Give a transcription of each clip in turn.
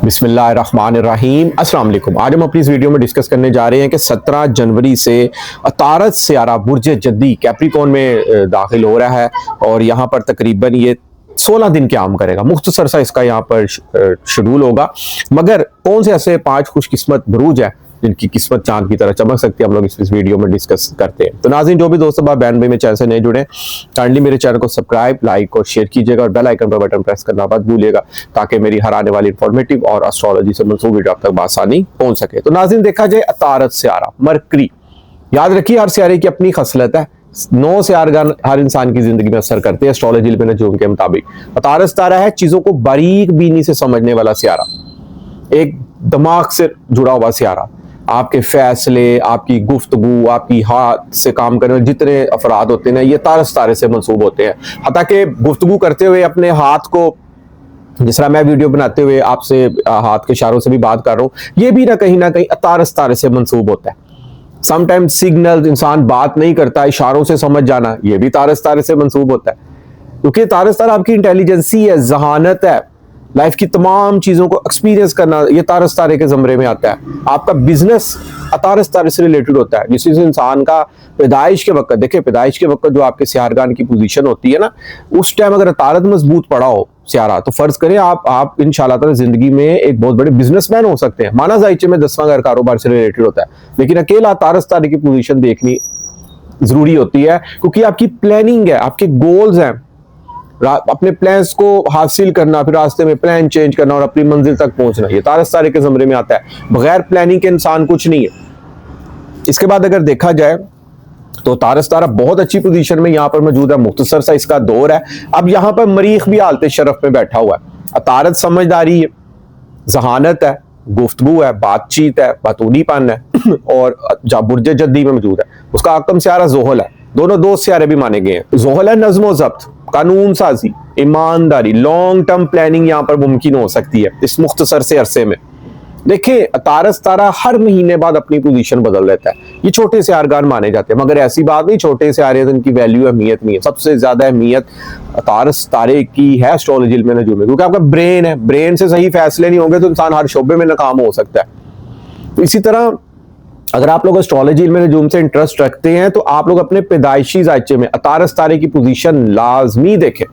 बिस्मिल्लाहिर्रहमानिर्रहीम अस्सलाम वालेकुम। आज हम अपनी इस वीडियो में डिस्कस करने जा रहे हैं कि 17 जनवरी से अतारद सियारा बुर्ज जद्दी कैप्रिकॉर्न में दाखिल हो रहा है और यहाँ पर तकरीबन ये 16 दिन क़याम करेगा। मुख्तसर सा इसका यहाँ पर शेड्यूल होगा, मगर कौन से ऐसे 5 खुशकिस्मत बुरूज है जिनकी किस्मत चांद की तरह चमक सकती है, हम लोग इस वीडियो में डिस्कस करते हैं। तो नाज़रीन, जो भी दोस्त बहन भाई में चैनल से नए जुड़े, काइंडली मेरे चैनल को सब्सक्राइब, लाइक और शेयर कीजिएगा और बेल आइकन पर बटन प्रेस करना मत भूलिएगा ताकि मेरी हर आने वाली इंफॉर्मेटिव और एस्ट्रोलॉजी से मंसूब वीडियो आप तक आसानी पहुंच सके। तो नाज़रीन, देखा जाए अतारद सियारा मरकरी, याद रखिए हर सियारे की अपनी खसलत है। 9 सियारगान हर इंसान की जिंदगी में असर करते हैं एस्ट्रोलॉजी इल्म नजूम के मुताबिक। अतारद सितारा है चीजों को बारीक बीनी से समझने वाला सियारा, एक दिमाग से जुड़ा हुआ सियारा। आपके फैसले, आपकी गुफ्तगू, आपकी हाथ से काम करने वाले जितने अफराद होते हैं ये तारद सितारे से मंसूब होते हैं। हता कि गुफ्तगू करते हुए अपने हाथ को, जिस तरह मैं वीडियो बनाते हुए आपसे हाथ के इशारों से भी बात कर रहा हूँ, ये भी ना कहीं तारद सितारे से मंसूब होता है। समटाइम्स सिग्नल, इंसान बात नहीं करता, इशारों से समझ जाना, ये भी तारद सितारे से मंसूब होता है, क्योंकि तारद सितारा आपकी इंटेलिजेंसी है, जहानत है, लाइफ की तमाम चीजों को एक्सपीरियंस करना, ये तारद सितारे के ज़मरे में आता है। आपका बिजनेस तारद सितारे से रिलेटेड होता है। जिस इंसान का पैदाइश के वक्त, देखिए पैदाइश के वक्त जो आपके सियारगान की पोजीशन होती है ना, उस टाइम अगर तारद मजबूत पड़ा हो सियारा, तो फर्ज करें आप इंशाल्लाह ताला जिंदगी में एक बहुत बड़े बिजनेसमैन हो सकते हैं। माना जायचे में 10वां घर कारोबार से रिलेटेड होता है, लेकिन अकेला तारद सितारे की पोजीशन देखनी जरूरी होती है, क्योंकि आपकी प्लानिंग है, आपके गोल्स हैं, अपने प्लान्स को हासिल करना, फिर रास्ते में प्लान चेंज करना और अपनी मंजिल तक पहुंचना, ये तारद सितारे के ज़मरे में आता है। बगैर प्लानिंग के इंसान कुछ नहीं है। इसके बाद अगर देखा जाए तो तारद सितारा बहुत अच्छी पोजीशन में यहाँ पर मौजूद है, मुख्तसर सा इसका दौर है। अब यहाँ पर मरीख भी हालत शरफ में बैठा हुआ है। तारद समझदारी है, जहानत है, गुफ्तगू है, बातचीत है, बातूनीपन है और जहाँ बुर्ज जद्दी में मौजूद है उसका आकम सियारा ज़ोहल है। दोनों दो सियारे भी माने गए हैं। ज़ोहल है नज़्म व ज़ब्त, कानून साजी, ईमानदारी, लॉन्ग टर्म प्लानिंग यहाँ पर मुमकिन हो सकती है इस मुख्तसर से अरसे में। देखिए तारद सितारा हर महीने बाद अपनी पोजीशन बदल देता है। ये छोटे सियारगान माने जाते हैं, मगर ऐसी बात नहीं छोटे सियारे इनकी वैल्यू अहमियत नहीं है। सबसे ज्यादा अहमियत तारद सितारे की है एस्ट्रोलॉजी में नजूम में, क्योंकि आपका ब्रेन है, ब्रेन से सही फैसले नहीं होंगे तो इंसान हर शोबे में नाकाम हो सकता है। तो इसी तरह अगर आप लोग एस्ट्रोलॉजी में नजूम से इंटरेस्ट रखते हैं तो आप लोग अपने पैदाइशी जायचे में तारद सितारे की पोजीशन लाजमी देखें।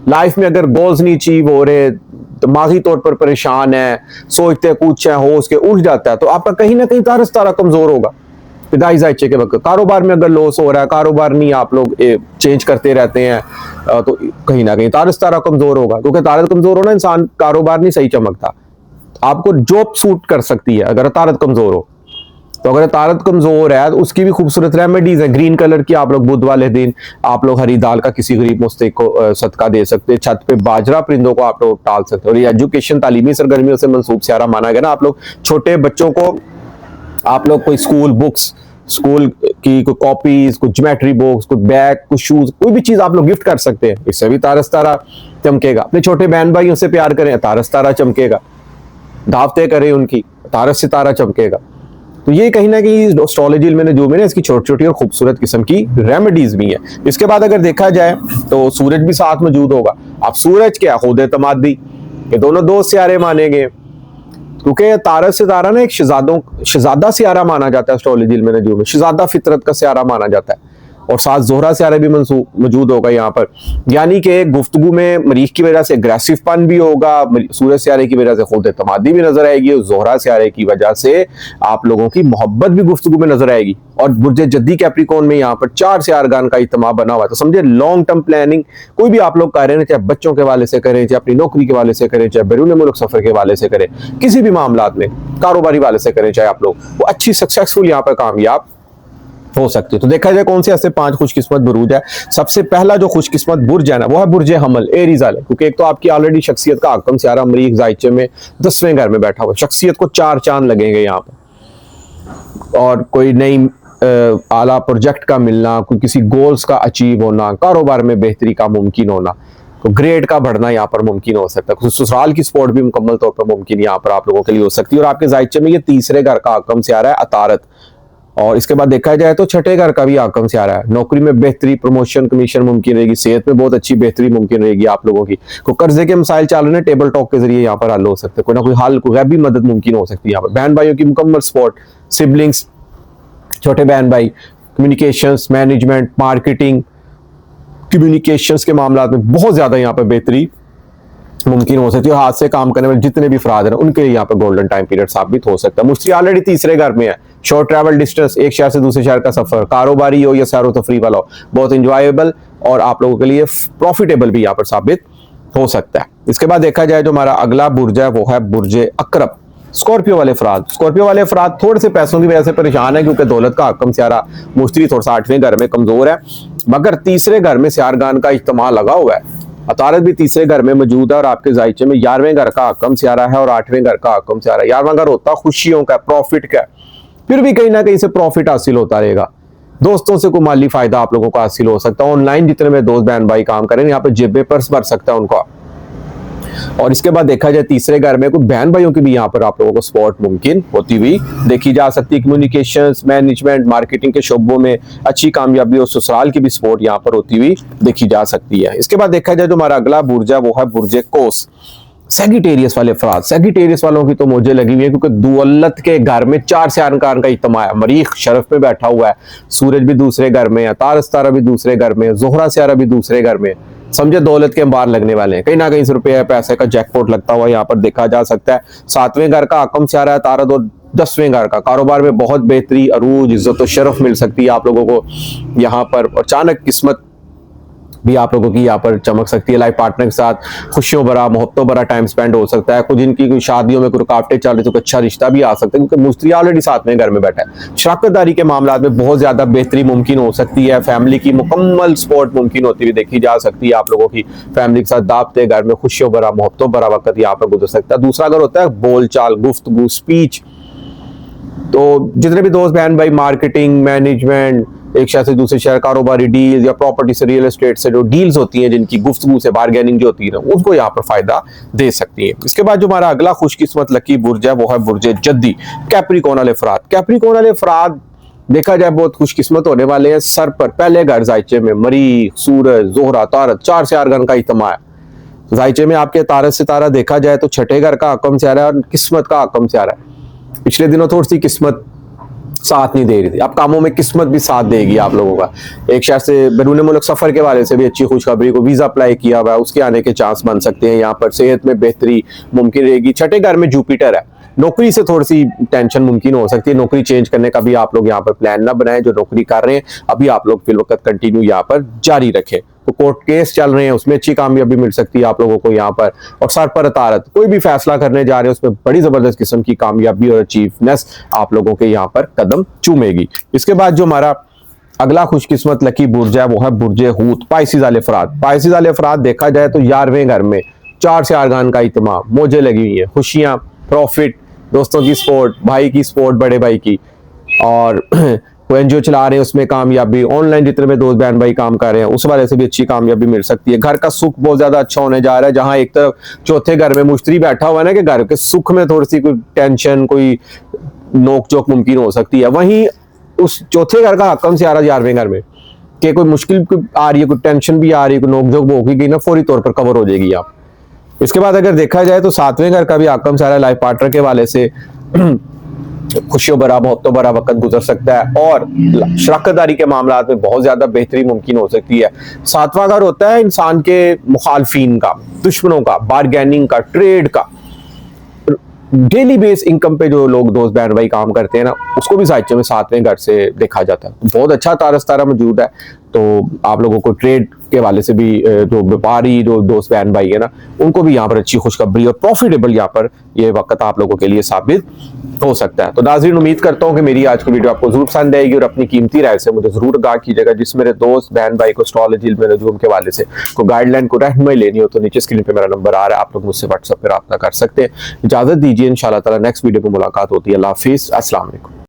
लाइफ में अगर गोल्स नहीं अचीव हो रहे, दिमागी तौर पर परेशान है, सोचते कुछ है, हो उसके उठ जाता है, तो आपका कहीं ना कहीं तारद सितारा कमजोर होगा पैदाइश जायचे के वक्त। कारोबार में अगर लॉस हो रहा है, कारोबार नहीं आप लोग चेंज करते रहते हैं, तो कहीं ना कहीं तारद सितारा कमजोर होगा, क्योंकि तारद कमजोर होना इंसान कारोबार नहीं सही चमकता। आपको जॉब सूट कर सकती है अगर तारद कमजोर हो, तो अगर तारद कमजोर है तो उसकी भी खूबसूरत रेमेडीज है। ग्रीन कलर की आप लोग बुध वाले दिन आप लोग हरी दाल का किसी गरीब मुस्तहिक को सदका दे सकते हैं। छत पे बाजरा परिंदों को आप लोग टाल सकते हैं। और ये एजुकेशन, तालीमी सरगर्मियों से मंसूब सियारा माना गया ना। आप लोग छोटे बच्चों को, आप लोग कोई स्कूल बुक्स, स्कूल की कोई कॉपीज, कुछ ज्योमेट्री बुक्स, कुछ बैग, कुछ शूज, कोई भी चीज आप लोग गिफ्ट कर सकते हैं, इससे भी तारद सितारा चमकेगा। अपने छोटे बहन भाइयों से प्यार करें, तारद सितारा चमकेगा। दावतें करें उनकी, तारद सितारा चमकेगा। तो ये कहीं ना कहीं एस्ट्रोलॉजी में जो मैंने इसकी छोटी छोटी और खूबसूरत किस्म की रेमेडीज भी है। इसके बाद अगर देखा जाए तो सूरज भी साथ मौजूद होगा। अब सूरज क्या, खुद तमादी, ये दोनों दो सियारे माने गए, क्योंकि तारद सितारा ना एक शहजादा सियारा माना जाता है एस्ट्रोलॉजी में नजूम में, शहजादा फितरत का सियारा माना जाता है। और साथ जोहरा सियारा भी मौजूद होगा यहाँ पर, यानी कि गुफ्तगू में मरीख की वजह से एग्रेसिव पन भी होगा, सूरज सियारे की वजह से खुद एतमादी भी नजर आएगी, और जोहरा सियारे की वजह से आप लोगों की मोहब्बत भी गुफ्तगू में नजर आएगी। और बुर्ज जद्दी कैप्रिकॉर्न में यहाँ पर 4 सियारगान का इज्तिमा बना हुआ है। तो समझे लॉन्ग टर्म प्लानिंग कोई भी आप लोग कर रहे हैं, चाहे बच्चों के वाले से करें, चाहे अपनी नौकरी के वाले से करें, चाहे बैरून मुल्क सफर के वाले से करें, किसी भी मामलात में कारोबारी वाले से करें, चाहे आप लोग, वो अच्छी सक्सेसफुल यहाँ पर कामयाब हो सकती है। तो देखा जाए कौन से ऐसे 5 खुशकिस्मत बुरूज है। सबसे पहला जो खुशकिस्मत बुर्ज है ना, वो है बुर्ज हमल, एरीज वाले, क्योंकि एक तो आपकी ऑलरेडी शख्सियत का आकम सियारा मरीख जायचे में 10वें घर में बैठा हुआ, शख्सियत को 4 चांद लगेंगे यहाँ पर। और कोई नई आला प्रोजेक्ट का मिलना, कोई किसी गोल्स का अचीव होना, कारोबार में बेहतरी का मुमकिन होना, तो ग्रेड का बढ़ना यहाँ पर मुमकिन हो सकता है। ससुराल की सपोर्ट भी मुकम्मल तौर पर मुमकिन यहाँ पर आप लोगों के लिए हो सकती है। और आपके जायचे में ये 3रे घर का आकम सियारा है अतारद, और इसके बाद देखा जाए तो छठे घर का भी आकम से आ रहा है। नौकरी में बेहतरी, प्रमोशन, कमीशन मुमकिन रहेगी। सेहत में बहुत अच्छी बेहतरी मुमकिन रहेगी आप लोगों की। कोई कर्जे के मसाइल चालू हैं, टेबल टॉक के जरिए यहाँ पर हल हो सकते हैं। कोई ना कोई हाल, कोई गैबी मदद मुमकिन हो सकती है यहाँ पर। बहन भाइयों की मुकम्मल सपोर्ट, सिबलिंग्स, छोटे बहन भाई, कम्युनिकेशंस, मैनेजमेंट, मार्केटिंग, कम्युनिकेशंस के मामला में बहुत ज्यादा यहाँ पर बेहतरी मुमकिन हो सकती है। हाथ से काम करने वाले जितने भी अफराद हैं उनके लिए यहाँ पर गोल्डन टाइम पीरियड साबित हो सकता है। मुश्किल ऑलरेडी तीसरे घर में है। शॉर्ट ट्रैवल डिस्टेंस, एक शहर से दूसरे शहर का सफर, कारोबारी हो या सैरो तफरी वाला हो, बहुत इंजॉयबल और आप लोगों के लिए प्रॉफिटेबल भी यहाँ पर साबित हो सकता है। इसके बाद देखा जाए जो हमारा अगला बुर्ज है वो है बुर्ज अकरब। स्कॉर्पियो वाले अफराद, स्कॉर्पियो वाले अफराद थोड़े से पैसों की वजह से परेशान है, क्योंकि दौलत का हकम सियारा मुश्तरी थोड़ा सा 8वें घर में कमजोर है, मगर तीसरे घर में सियारगान का इज्तिमा लगा हुआ है। अतारत भी तीसरे घर में मौजूद है और आपके जायचे में 11वें घर का हकम सियारा है और 8वें घर का हकम सियारा। 11वां घर होता खुशियों का, प्रॉफिट का, फिर भी कहीं ना कहीं से प्रॉफिट हासिल होता रहेगा। दोस्तों से कोई माली फायदा आप लोगों को हासिल हो सकता है। ऑनलाइन जितने में दोस्त बहन भाई काम करें, यहाँ पे जेबे पर्स भर सकता है उनका। और इसके बाद देखा जाए तीसरे घर में कोई बहन भाइयों की भी यहाँ पर आप लोगों को सपोर्ट मुमकिन होती हुई देखी जा सकती है। कम्युनिकेशंस, मैनेजमेंट, मार्केटिंग के शोबों में अच्छी कामयाबी और ससुराल की भी सपोर्ट यहाँ पर होती हुई देखी जा सकती है। इसके बाद देखा जाए जो हमारा अगला बुर्ज है वो है बुर्ज कोस। सेगिटेरियस वाले अफराद, सेगिटेरियस वालों की तो मुझे लगी हुई है, क्योंकि दुअल्लत के घर में 4 सियारगान का इज्तिमा है। मरीख शरफ पे बैठा हुआ है, सूरज भी दूसरे घर में है, तारस तारा भी दूसरे घर में, जोहरा सियारा भी दूसरे घर में। समझे दौलत के अंबार लगने वाले हैं, कहीं ना कहीं रुपये पैसे का जैकपॉट लगता हुआ यहाँ पर देखा जा सकता है। 7वें घर का हकम सियारा है तारत और 10वें घर का। कारोबार में बहुत बेहतरी, अरूज, इज्जत और शरफ मिल सकती है आप लोगों को यहाँ पर। अचानक किस्मत भी आप लोगों की यहाँ पर चमक सकती है। लाइफ पार्टनर के साथ खुशियों भरा, मोहब्बतों भरा टाइम स्पेंड हो सकता है। कुछ इनकी कोई शादियों में कोई रुकावटें चल रही तो अच्छा रिश्ता भी आ सकता है, क्योंकि मुश्तरी ऑलरेडी 7वें घर में बैठा है। शराकतदारी के मामला में बहुत ज्यादा बेहतरी मुमकिन हो सकती है। फैमिली की मुकम्मल सपोर्ट मुमकिन होती हुई देखी जा सकती है आप लोगों की। फैमिली के साथ दावते घर में खुशियों भरा, मोहब्बतों भरा वक्त यहाँ पर गुजर सकता है। दूसरा अगर होता है बोलचाल, गुफ्तगू, स्पीच, तो जितने भी दोस्त बहन भाई मार्केटिंग, मैनेजमेंट, एक शहर से दूसरे शहर, कारोबारी डील या प्रॉपर्टी से, रियल एस्टेट से जो डील्स होती हैं, जिनकी गुफ्तगू से बार्गेनिंग जो होती है ना, उसको यहाँ पर फायदा दे सकती है। इसके बाद जो हमारा अगला खुशकिस्मत लकी बुर्ज है वो है बुर्ज जद्दी। कैप्रिकॉर्न वाले अफराद, कैप्रिकॉर्न वाले अफराद देखा जाए बहुत खुशकिस्मत होने वाले हैं। सर पर पहले घर जायचे में मरीख, सूरज, जोहरा, तारत, 4 सियारगान का इज्तिमा है। जायचे में आपके तारत सितारा देखा जाए तो छठे घर का हकम सियारा है और किस्मत का हकम सियारा है। पिछले दिनों थोड़ी सी किस्मत साथ नहीं दे रही थी, अब कामों में किस्मत भी साथ देगी आप लोगों का। एक शहर से बैरून मुल्क सफर के वाले से भी अच्छी खुशखबरी, को वीजा अप्लाई किया हुआ है उसके आने के चांस बन सकते हैं यहाँ पर। सेहत में बेहतरी मुमकिन रहेगी। छठे घर में जुपिटर है। नौकरी से थोड़ी सी टेंशन मुमकिन हो सकती है। नौकरी चेंज करने का भी आप लोग यहाँ पर प्लान ना बनाएं। जो नौकरी कर रहे हैं अभी आप लोग फिल वक्त कंटिन्यू यहाँ पर जारी रखें। तो कोर्ट केस चल रहे हैं उसमें अच्छी कामयाबी मिल सकती है आप लोगों को यहाँ पर। और सर पर तारत, कोई भी फैसला करने जा रहे हैं उसमें बड़ी जबरदस्त किस्म की कामयाबी और अचीवनेस आप लोगों के यहाँ पर कदम चूमेगी। इसके बाद जो हमारा अगला खुशकिस्मत लकी बुर्ज है वो है बुर्ज हूत। पाइसिस वाले अफराद, पाइसिस वाले अफराद देखा जाए तो 11वें घर में 4 सियारगान का इत्मीनान, मौजें लगी हुई है, खुशियां, प्रॉफिट, दोस्तों की सपोर्ट, भाई की सपोर्ट, बड़े भाई की, और वो एनजीओ चला रहे हैं उसमें कामयाबी। ऑनलाइन जितने में दोस्त बहन भाई काम कर रहे हैं उस वाले से भी अच्छी कामयाबी मिल सकती है। घर का सुख बहुत ज्यादा अच्छा होने जा रहा है। जहां एक तरफ चौथे घर में मुश्तरी बैठा हुआ है ना, कि घर के सुख में थोड़ी सी कोई टेंशन, कोई नोक चोक मुमकिन हो सकती है, वहीं उस चौथे घर का हकम सियारा 11वें घर में कि कोई मुश्किल आ रही है, कोई टेंशन भी आ रही है, कोई नोक झोंक होगी ना, फौरी तौर पर कवर हो जाएगी आप। इसके बाद अगर देखा जाए तो 7वें घर का भी हकम सियारा लाइफ पार्टनर के वाले से खुशियों भरा, मोहब्बतों भरा वक्त गुजर सकता है और शराकतदारी के मामला में बहुत ज्यादा बेहतरी मुमकिन हो सकती है। 7वां घर होता है इंसान के मुखालफिन का, दुश्मनों का, बार्गेनिंग का, ट्रेड का। डेली बेस इनकम पे जो लोग दोस्त बहन भाई काम करते हैं ना, उसको भी साहित्य में 7वें घर से देखा जाता है। बहुत अच्छा तारस तारा मौजूद है। तो आप लोगों को ट्रेड के वाले से भी जो व्यापारी, जो दोस्त बहन भाई है ना, उनको भी यहाँ पर अच्छी खुशखबरी और प्रॉफिटेबल यहाँ पर ये वक्त आप लोगों के लिए साबित हो सकता है। तो नाज़रीन, उम्मीद करता हूँ कि मेरी आज की वीडियो आपको जरूर पसंद आएगी और अपनी कीमती राय से मुझे जरूर आगाह कीजिएगा। जिस मेरे दोस्त बहन भाई को एस्ट्रोलॉजी, इल्म नजूम के वाले से को गाइडलाइन, को रहनुमाई लेनी हो तो नीचे स्क्रीन पे मेरा नंबर आ रहा है, आप लोग मुझसे व्हाट्सएप पर रब्ता कर सकते हैं। इजाजत दीजिए, इंशाल्लाह ताला नेक्स्ट वीडियो में मुलाकात होती है। अल्लाह हाफिज, अस्सलाम वालेकुम।